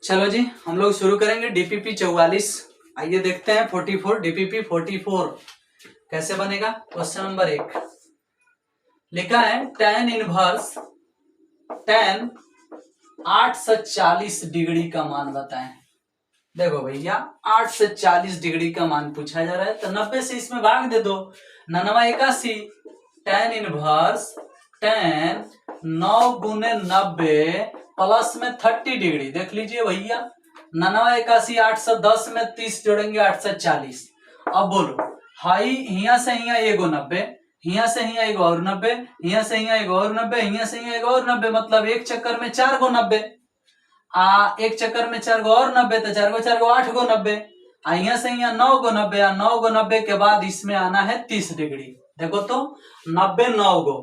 चलो जी, हम लोग शुरू करेंगे डीपीपी 44। आइए देखते हैं 44 डीपीपी 44 कैसे बनेगा। क्वेश्चन नंबर 1 लिखा है tan इनवर्स tan 8 से 40 डिग्री का मान बताएं। देखो भैया 8 से 40 डिग्री का मान पूछा जा रहा है तो 90 से इसमें भाग दे दो। 9 tan इनवर्स tan 9 गुने 90 प्लस में 30 डिग्री। देख लीजिए भैया 9 8 में 30 जोड़ेंगे 8 से 40। अब बोलो हाई हिया से हिया एगो 90, हिया से हिया एगो और 90, हिया से हिया एगो और 90, हिया से हिया एगो और 90, मतलब एक चक्कर में 4 गो 90। एक चक्कर में 4 गो और 90 तो 4 गो 8 गो 90। यहाँ से यहाँ 9 गो 90, 9 गो 90 के बाद इसमें आना है 30 डिग्री। देखो तो 90 9 गो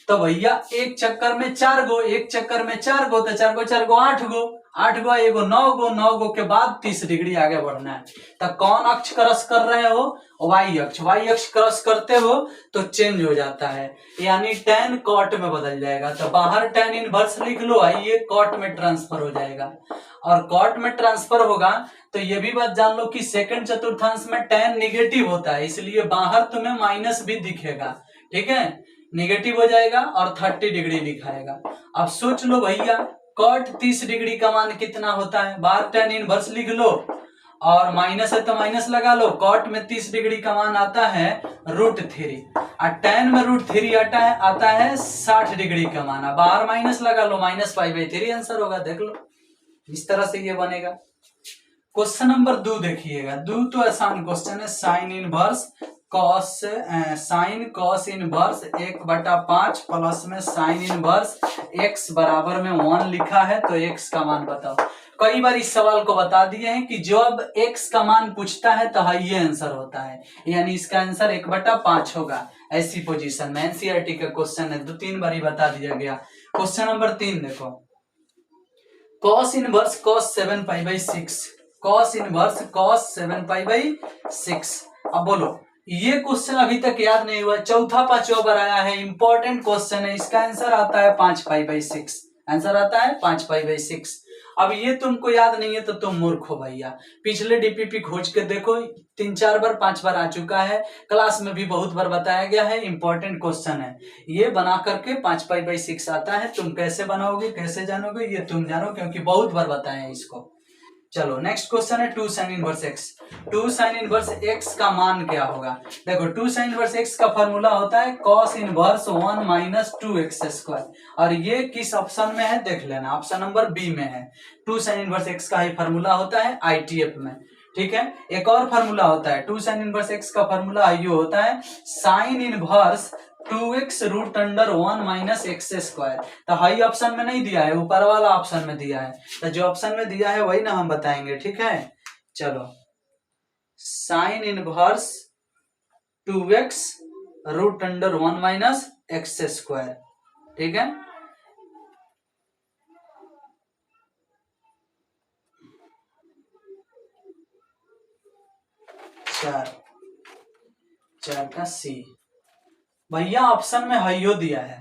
तो भैया एक चक्कर में 4 गो, एक चक्कर में 4 गो तो 4 गो 8 गो, 8 गो एगो 9 गो, 9 गो के बाद 30 डिग्री आगे बढ़ना है। तो कौन अक्ष क्रॉस कर रहे हो? वाई अक्ष। वाई अक्ष क्रॉस करते हो तो चेंज हो जाता है, यानी tan कॉट में बदल जाएगा। तो बाहर tan इनवर्स लिख लो, आइए कॉट में ट्रांसफर हो जाएगा। और कॉट में ट्रांसफर होगा तो ये भी बात जान लो कि सेकंड चतुर्थांश में tan निगेटिव होता है, इसलिए बाहर तुम्हें माइनस भी दिखेगा। ठीक है, निगेटिव हो जाएगा और 30 डिग्री दिखाएगा। अब सोच लो भैया कॉट 30 डिग्री का मान कितना होता है? बाहर tan इनवर्स लिख लो और माइनस है तो माइनस लगा लो। कॉट में 30 डिग्री का मान आता है √3 और tan में √3 आता है 60 डिग्री का मान। बाहर माइनस लगा लो, -π/3 आंसर होगा। देख लो इस तरह से ये बनेगा। क्वेश्चन नंबर 2 देखिएगा। 2 तो आसान क्वेश्चन है। साइन कॉस इनवर्स 1/5 प्लस में साइन इनवर्स x बराबर में 1 लिखा है, तो x का मान बताओ। कई बार इस सवाल को बता दिए हैं कि जब x का मान पूछता है तो ये आंसर होता है, यानी इसका आंसर 1/5 होगा। ऐसी पोजीशन में एनसीईआरटी का क्वेश्चन है, 2-3 बार ही बता दिया गया। क्वेश्चन नंबर 3 देखो। cos inverse cos 7π/6, cos inverse cos 7π/6। अब बोलो ये क्वेश्चन अभी तक याद नहीं हुआ, चौथा पांचवा बार आया है, इंपॉर्टेंट क्वेश्चन है। इसका आंसर आता है 5π/6, आंसर आता है 5π/6। अब ये तुमको याद नहीं है तो तुम मूर्ख हो भैया। पिछले डीपीपी खोज के देखो, 3-4 बार 5 बार आ चुका है, क्लास में भी बहुत बार बताया गया है। इंपॉर्टेंट क्वेश्चन है, ये बना करके 5π/6 आता है। तुम कैसे बनाओगे, कैसे जानोगे, ये तुम जानो, क्योंकि बहुत बार बताया है इसको। चलो नेक्स्ट क्वेश्चन है 2 sin inverse x। 2 sin inverse x का मान क्या होगा? देखो 2 sin इनवर्स x का फॉर्मूला होता है cos इनवर्स 1 - 2x²। और ये किस ऑप्शन में है देख लेना, ऑप्शन नंबर बी में है। 2 sin इनवर्स x का ही फॉर्मूला होता है ITF में। ठीक है, एक और फॉर्मूला होता है 2 sin इनवर्स x का फॉर्मूला ये होता है साइन इनवर्स 2x √1 - x²। तो हाई ऑप्शन में नहीं दिया है, ऊपर वाला ऑप्शन में दिया है। तो जो ऑप्शन में दिया है वही ना हम बताएंगे। ठीक है, चलो साइन इनवर्स 2x √1 - x²। ठीक है, चार का सी। भैया ऑप्शन में हाइयो दिया है,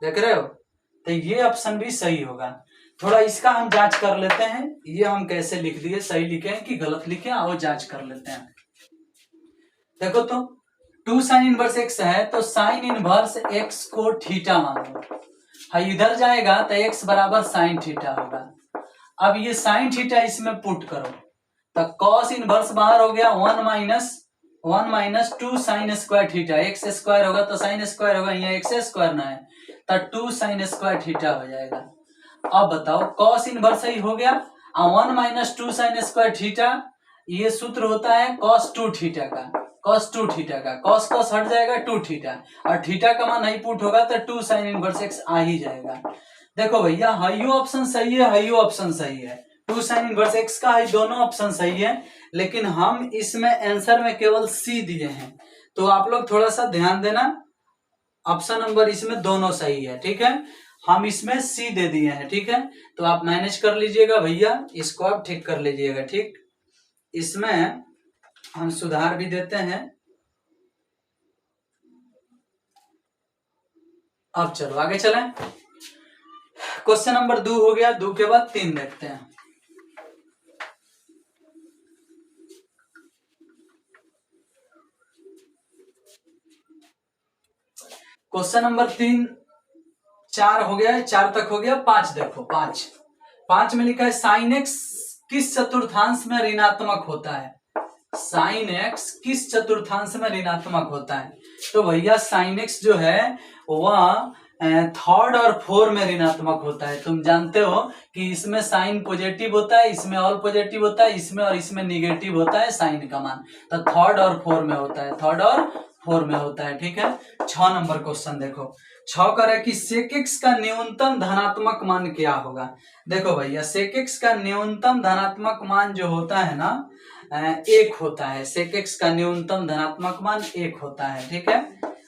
देख रहे हो, तो ये ऑप्शन भी सही होगा। थोड़ा इसका हम जांच कर लेते हैं, ये हम कैसे लिख दिए, सही लिखे हैं कि गलत लिखे हैं, वो जांच कर लेते हैं। देखो तो 2 sin इनवर्स x है तो साइन इनवर्स x को थीटा मानो, इधर जाएगा तो x बराबर साइन थीटा होगा। अब ये साइन थीटा इसमें पुट करो तो कॉस इनवर्स बाहर हो गया 1 - 2 साइन स्क्वायर थीटा, x² होगा तो साइन स्क्वायर होगा, यहाँ x² ना है तो 2 साइन स्क्वायर थीटा हो जाएगा। अब बताओ कॉस इनवर्स ही हो गया, 1 - 2 साइन स्क्वायर थीटा, ये सूत्र होता है cos 2 थीटा का, cos 2 थीटा का, cos cos हट जाएगा 2 थीटा, और थीटा का मान नहीं पुट होगा तो 2 साइन इनवर्स x आ ही जाएगा। देखो भैया हाइयो ऑप्शन सही है, हाइयो ऑप्शन सही है, 2 साइन इनवर्स x का है, दोनों ऑप्शन सही है। लेकिन हम इसमें आंसर में केवल सी दिए हैं, तो आप लोग थोड़ा सा ध्यान देना, ऑप्शन नंबर इसमें दोनों सही है। ठीक है, हम इसमें सी दे दिए हैं। ठीक है, तो आप मैनेज कर लीजिएगा भैया, इसको आप ठीक कर लीजिएगा। ठीक, इसमें हम सुधार भी देते हैं। अब चलो आगे चलें। क्वेश्चन नंबर 2 हो गया, 2 के बाद 3 देखते हैं। क्वेश्चन नंबर 3 4 हो गया है, 4 तक हो गया। 5 देखो, 5 में लिखा है साइन एक्स किस चतुर्थांश में ऋणात्मक होता है। साइन एक्स किस चतुर्थांश में ऋणात्मक होता है? तो भैया साइन एक्स जो है वह थर्ड और फोर में ऋणात्मक होता है। तुम जानते हो कि इसमें साइन पॉजिटिव होता है, इसमें ऑल पॉजिटिव होता है, इसमें और इसमें निगेटिव होता है साइन का मान। तो थर्ड और फोर में होता है, थर्ड और फोर में होता है। ठीक है। 6 नंबर क्वेश्चन देखो, 6 कर है कि सेक एक्स का न्यूनतम धनात्मक मान क्या होगा। देखो भैया सेक एक्स का न्यूनतम धनात्मक मान जो होता है ना 1 होता है। सेक एक्स का न्यूनतम धनात्मक मान 1 होता है। ठीक है।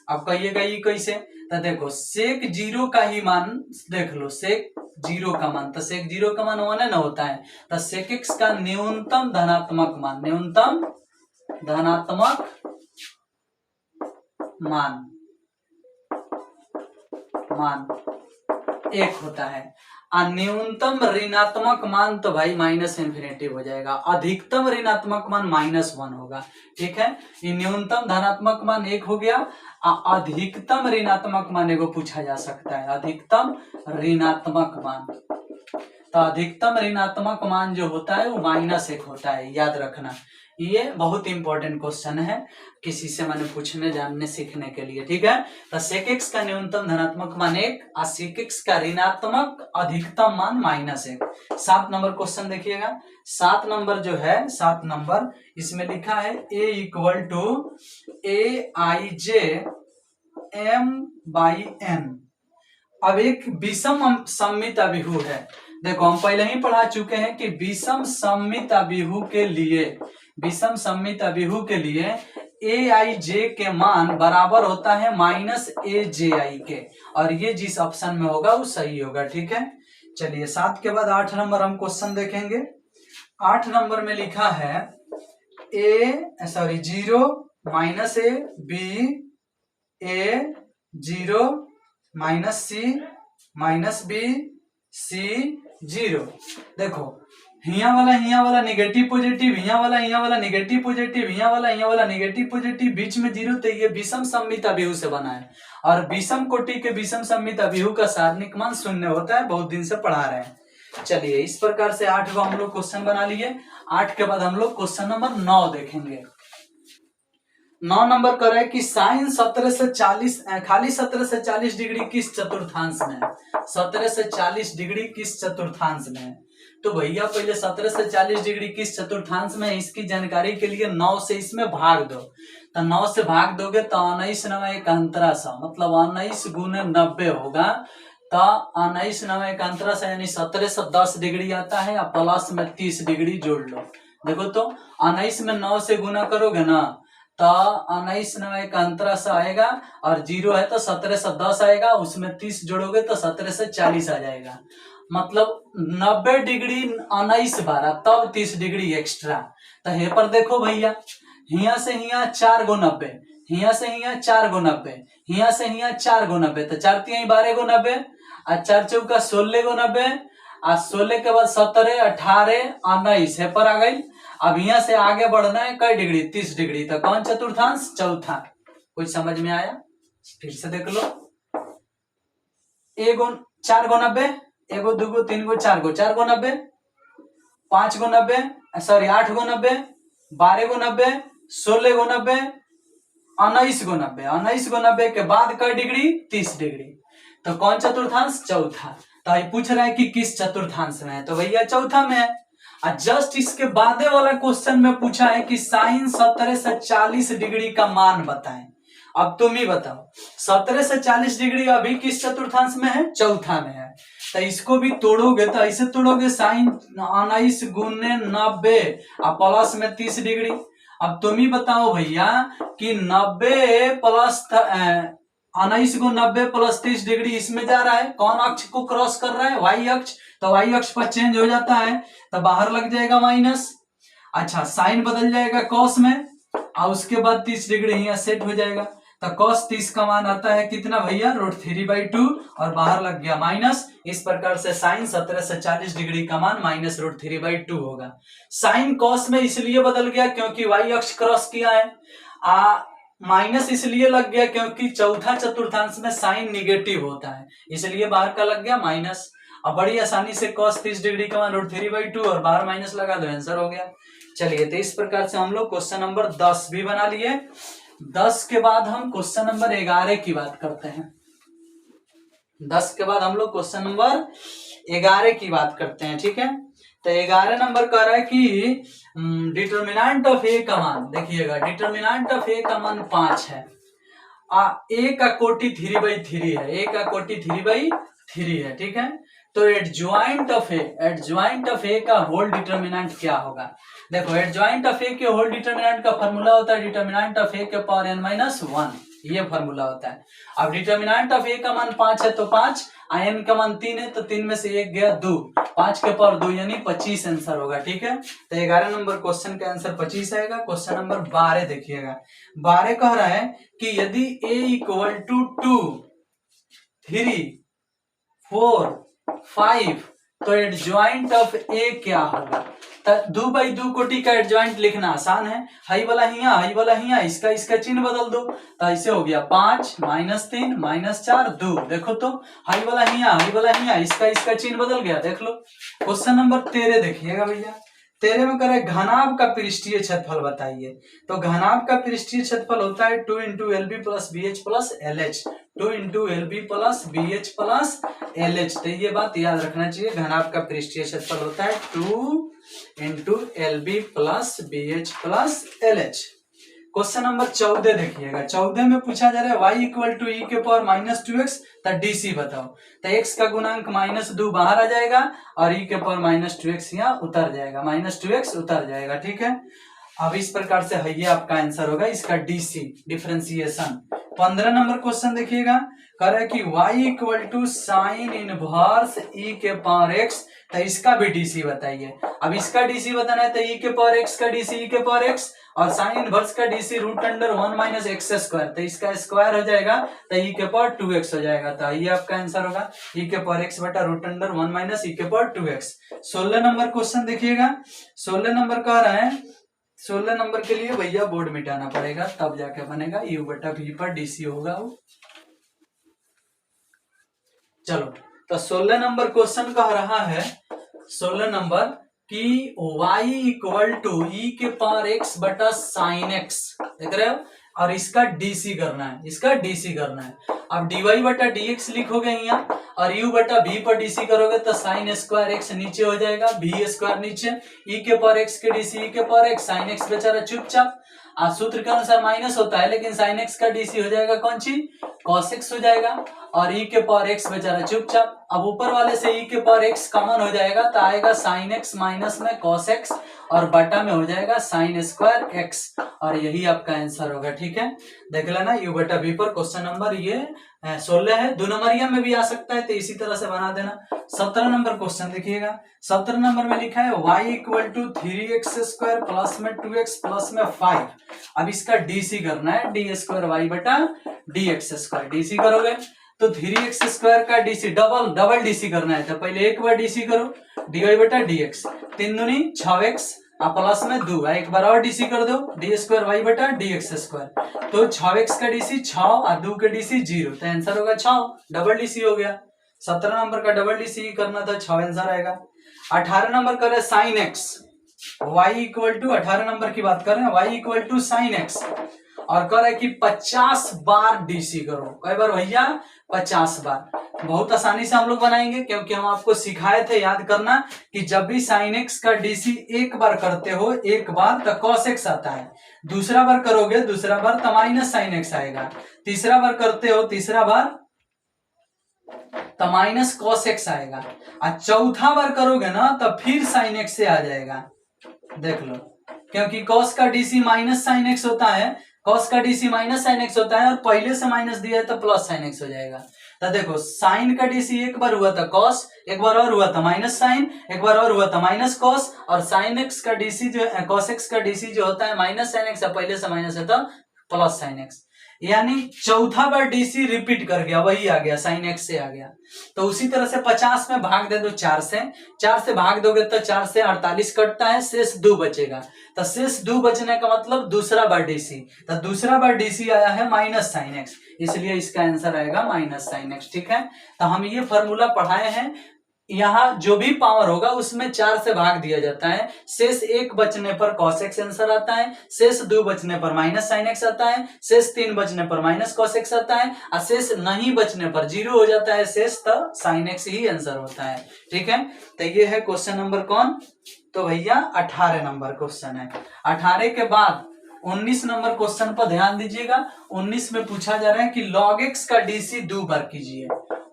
अब कहिएगा ये कैसे? तो देखो सेक 0 का ही मान देख लो, सेक 0 का मान, तो सेक 0 का मान 1 है ना होता है। तो सेक एक्स का न्यूनतम धनात्मक मान, न्यूनतम धनात्मक मान 1 होता है। और न्यूनतम ऋणात्मक मान तो भाई माइनस इन्फिनिटी हो जाएगा। अधिकतम ऋणात्मक मान -1 होगा। ठीक है। ये न्यूनतम धनात्मक मान 1 हो गया। अधिकतम ऋणात्मक मान एगो पूछा जा सकता है, अधिकतम ऋणात्मक मान। तो अधिकतम ऋणात्मक मान जो होता है वो -1 होता है, याद रखना। ये बहुत इंपॉर्टेंट क्वेश्चन है, किसी से मैंने पूछने जानने सीखने के लिए। ठीक है। तो सेक एक्स का न्यूनतम धनात्मक मान 1 और सेक एक्स का ऋणात्मक अधिकतम मान -1। 7 नंबर क्वेश्चन देखिएगा। 7 नंबर जो है, 7 नंबर इसमें लिखा है a = aij m/n। अब एक विषम सममित अभिहु है। देखो हम पहले ही पढ़ा चुके हैं कि विषम सममित अभिहु के लिए, विषम सममित अभिहु के लिए aij के मान बराबर होता है -aj के, और ये जिस ऑप्शन में होगा वो सही होगा। ठीक है। चलिए 7 के बाद 8 नंबर हम क्वेश्चन देखेंगे। 8 नंबर में लिखा है 0 -a b a 0 -c -b c 0। देखो हिया वाला नेगेटिव पॉजिटिव, हिया वाला नेगेटिव पॉजिटिव, हिया वाला नेगेटिव पॉजिटिव, बीच में 0। तो ये विषम सममित अभिहु से बना है, और विषम कोटि के विषम सममित अभिहु का सारणिक मान 0 होता है। बहुत दिन से पढ़ा रहे हैं। चलिए इस प्रकार से 8 को हम लोग क्वेश्चन बना लिए। 8 के बाद हम लोग क्वेश्चन नंबर 9 देखेंगे। 9 नंबर कर रहे हैं कि साइन 17 से 40 खाली 17 से 40 डिग्री किस चतुर्थांश में है। 17 से 40 डिग्री किस चतुर्थांश में है? तो भैया पहले 17 से 40 डिग्री किस चतुर्थांश में है इसकी जानकारी के लिए 9 से इसमें भाग दो। तो 9 से भाग दोगे तो 19 9 एक अंतरा सा, मतलब 19 गुने 90 होगा। तो 19 9 एक अंतरा सा यानी 17 से 10 डिग्री आता है, और प्लस में 30 डिग्री जोड़ लो। देखो तो 19 में 9 से गुना करोगे ना तो 19 9 एक अंतरा सा आएगा, और 0 है तो 17 से 10 आएगा, उसमें 30 जोड़ोगे तो 17 से 40 आ जाएगा। मतलब 90 डिग्री 19 12 तब 30 डिग्री एक्स्ट्रा। तो हे पर देखो भैया, हिया से हिया 4 × 90, हिया से हिया 4 × 90, हिया से हिया 4 × 90, तो 4 × 12 × 90, और 4 चौका 16 × 90, और 16 के बाद 17 18 19 है पर आ गई। अब यहाँ से आगे बढ़ना है कई डिग्री, 30 डिग्री। तो कौन चतुर्थांश? चौथा। कुछ समझ में आया? फिर से देख लो। 4 × 90, 1 2 3 4 4 × 90, 5 × 90, सॉरी 8 × 90, 12 × 90, 16 × 90, 19 × 90, 19 × 90 के बाद कई डिग्री? 30 डिग्री। तो कौन चतुर्थांश? चौथा। तो ये पूछ रहा है कि किस चतुर्थांश में है, तो भैया चौथा में है। जस्ट इसके बाद वाला क्वेश्चन में पूछा है कि साइन 17 से 40 डिग्री का मान बताएं। अब तुम ही बताओ 17 से 40 डिग्री अभी किस चतुर्थांश में है? चौथा में है। तो इसको भी तोड़ोगे तो ऐसे तोड़ोगे, साइन 19 गुने 90 और प्लस में 30 डिग्री। अब तुम ही बताओ भैया कि 90 प्लस 19 को 90 प्लस 30 डिग्री इसमें जा रहा है, कौन अक्ष को क्रॉस कर रहा है? वाई अक्ष। तो वाई अक्ष पर चेंज हो जाता है तो बाहर लग जाएगा माइनस। अच्छा साइन बदल जाएगा कॉस में, और उसके बाद 30 डिग्री यहाँ सेट हो जाएगा। तो कॉस 30 का मान आता है कितना भैया? √3/2, और बाहर लग गया माइनस। इस प्रकार से साइन 17 से 40 डिग्री का मान -√3/2 होगा। साइन कॉस में इसलिए बदल गया क्योंकि वाई अक्ष क्रॉस किया है। माइनस इसलिए लग गया क्योंकि चौथा चतुर्थांश में साइन निगेटिव होता है, इसलिए बाहर का लग गया माइनस। अब बड़ी आसानी से cos 30 डिग्री का मान √3/2 और बाहर माइनस लगा दो, आंसर हो गया। चलिए, तो इस प्रकार से हम लोग क्वेश्चन नंबर 10 भी बना लिए। 10 के बाद हम क्वेश्चन नंबर 11 की बात करते हैं। 10 के बाद हम लोग क्वेश्चन नंबर 11 की बात करते हैं, ठीक है। तो 11 नंबर कह रहा है कि डिटर्मिनेंट ऑफ ए का मान, देखिएगा डिटर्मिनेंट ऑफ ए का मान 5 है। ए का कोटि 3/3 है, ए का कोटि 3/3 है, ठीक है। तो एडज्वाइंट ऑफ ए का होल डिटर्मिनेंट क्या होगा? देखो, एडज्वाइंट ऑफ ए के होल डिटर्मिनेंट का फॉर्मूला होता है डिटर्मिनेंट ऑफ ए के पावर n-1, ये फॉर्मूला होता है। अब डिटर्मिनेंट ऑफ ए का मान 5 है तो 5, n का मान 3 है तो 3 में से 1 गया 2, 5 के पावर 2 यानी 25 आंसर होगा, ठीक है। तो 11 नंबर क्वेश्चन का आंसर 25 आएगा। क्वेश्चन नंबर 12 देखिएगा। 12 कह रहा है कि यदि a इक्वल टू 2, 3, 4, 5 तो एडज्वाइंट ऑफ ए क्या होगा? 2/2 कोटि का एडज्वाइंट लिखना आसान है, हाई वाला हिया, इसका चिन्ह बदल दो, तो ऐसे हो गया 5 -3 -4 2। देखो तो हाई वाला हिया, इसका चिन्ह बदल गया, देख लो। क्वेश्चन नंबर 13 देखिएगा भैया। 13 में करे घनाभ का पृष्ठीय क्षेत्रफल बताइए। तो घनाभ का पृष्ठीय क्षेत्रफल होता है 2 × LB + BH + LH, 2 × LB + BH + LH। तो ये बात याद रखना चाहिए, घनाभ का पृष्ठीय क्षेत्रफल होता है 2 × LB + BH + LH। Question number 14 देखिएगा। 14 में पूछा जा रहा है y = e के पावर -2x, तो DC बताओ। तो x का गुणांक -2 बाहर आ जाएगा और e के पावर -2x यहाँ उतर जाएगा, -2x उतर जाएगा, ठीक है। अब इस प्रकार से है ये आपका आंसर होगा इसका DC डिफरेंशिएशन। 15 नंबर क्वेश्चन देखिएगा। कह रहा है कि y = sin इनवर्स e के पावर x, तो इसका भी DC बताइए। अब इसका DC बताना है तो e के पावर x का DC e के पावर x, और साइन इनवर्स का DC √1 - x², तो इसका स्क्वायर हो जाएगा तो e के पावर 2x हो जाएगा। तो ये आपका आंसर होगा e के पावर x बटा √1 - e के पावर 2x। 16 नंबर क्वेश्चन देखिएगा। 16 नंबर कह रहा है, 16 नंबर के लिए भैया बोर्ड मिटाना पड़ेगा तब जाके बनेगा, u बटा v पर DC होगा वो। चलो, तो 16 नंबर क्वेश्चन कह रहा है, 16 नंबर कि y = e के पावर x बटा sin x, देख रहे हो, और इसका DC करना है, अब dy बटा dx लिखोगे यहाँ और u बटा v पर DC करोगे तो sin² x नीचे हो जाएगा, v² नीचे, e के पावर x के DC e के पावर x, sin x बेचारा चुपचाप, सूत्र के अनुसार माइनस होता है लेकिन sin x का DC हो जाएगा कौन चीज, cos x हो जाएगा, और e के पावर x बेचारा चुपचाप। अब ऊपर वाले से e के पावर x कॉमन हो जाएगा तो आएगा sin x माइनस में cos x और बटा में हो जाएगा sin² x, और यही आपका आंसर होगा, ठीक है। देख लेना u बटा v पर। क्वेश्चन नंबर ये 16 है, 2 नंबरिया में भी आ सकता है तो इसी तरह से बना देना। 17 नंबर क्वेश्चन देखिएगा। 17 नंबर में लिखा है y = 3x² प्लस में 2x प्लस में 5। अब इसका DC करना है, d² बटा dx², DC करोगे तो 3x² का DC डबल DC करना है, तो पहले एक बार DC करो, dy बटा dx, 3 दूनी 6x प्लस में 2, एक बार और DC कर दो, d² बटा dx², तो 6x का DC 6 और 2 का DC 0, तो आंसर होगा 6, डबल DC हो गया। 17 नंबर का डबल DC करना था, 6 आंसर आएगा। 18 नंबर करे sin x, y = 18 नंबर की बात कर रहे हैं, y = sin x, और कह रहा है कि 50 बार DC करो। कई बार भैया 50 बार। बहुत आसानी से हम लोग बनाएंगे क्योंकि हम आपको सिखाए थे, याद करना कि जब भी sin x का DC एक बार करते हो, एक बार तो cos x आता है, दूसरा बार करोगे दूसरा बार तो माइनस sin x आएगा, तीसरा बार करते हो तीसरा बार तो माइनस cos x आएगा, और चौथा बार करोगे ना तो फिर sin x से आ जाएगा। देख लो, क्योंकि cos का DC माइनस sin x होता है, cos का DC माइनस sin x होता है, और पहले से माइनस दिया है तो प्लस sin x हो जाएगा। तो देखो, sin का DC एक बार हुआ था cos, एक बार और हुआ था माइनस sin, एक बार और हुआ था माइनस cos, और sin x का DC जो cos x का DC जो होता है माइनस sin x, पहले से माइनस है तो प्लस sin x। यानी चौथा बार डीसी रिपीट कर गया, वही आ गया, साइन एक्स से आ गया। तो उसी तरह से 50 में भाग दे दो 4 से, 4 से भाग दोगे तो 4 से 48 कटता है, शेष 2 बचेगा। तो शेष 2 बचने का मतलब दूसरा बार डीसी, तो दूसरा बार डीसी आया है माइनस साइन एक्स, इसलिए इसका आंसर आएगा माइनस साइन एक्स। ठीक है, तो हम ये फॉर्मूला पढ़ाए हैं। यहाँ जो भी पावर होगा उसमें 4 से भाग दिया जाता है, शेष 1 बचने पर cos x आंसर आता है, शेष 2 बचने पर माइनस साइन x आता है, शेष 3 बचने पर माइनस cos x आता है, और शेष नहीं बचने पर 0 हो जाता है शेष, तो साइन x ही आंसर होता है। ठीक है, तो ये है क्वेश्चन नंबर कौन, तो भैया 18 नंबर क्वेश्चन है। 18 के बाद 19 नंबर क्वेश्चन पर ध्यान दीजिएगा। 19 में पूछा जा रहा है कि log x का डीसी 2 बार कीजिए।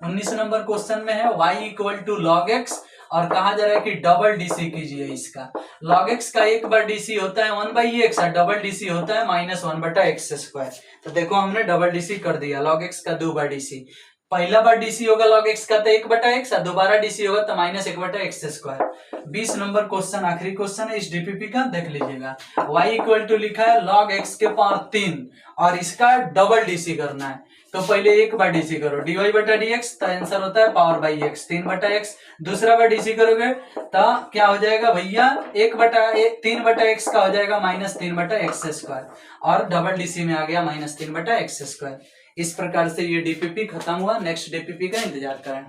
19 नंबर क्वेश्चन में है y equal to log x, और कहा जा रहा है कि डबल डीसी कीजिए इसका। log x का एक बार डीसी होता है 1/x और डबल डीसी होता है -1/x²। तो देखो हमने डबल डीसी कर दिया, log x का 2 बार डीसी। पहला बार डीसी होगा log x का तो 1/x, और दोबारा डीसी होगा तो -1/x²। 20 नंबर क्वेश्चन आखिरी क्वेश्चन है इस डीपीपी का, देख लीजिएगा। y इक्वल टू लिखा है log x के पावर 3 और इसका डबल डीसी करना है, तो पहले एक बार डीसी करो dy/dx, तो आंसर होता है पावर बाई एक्स 3/x। दूसरा बार डीसी करोगे तो क्या हो जाएगा भैया, 3/x का हो जाएगा -3/x², और डबल डीसी में आ गया -3/x²। इस प्रकार से ये डीपीपी खत्म हुआ। नेक्स्ट डीपीपी का इंतजार करें।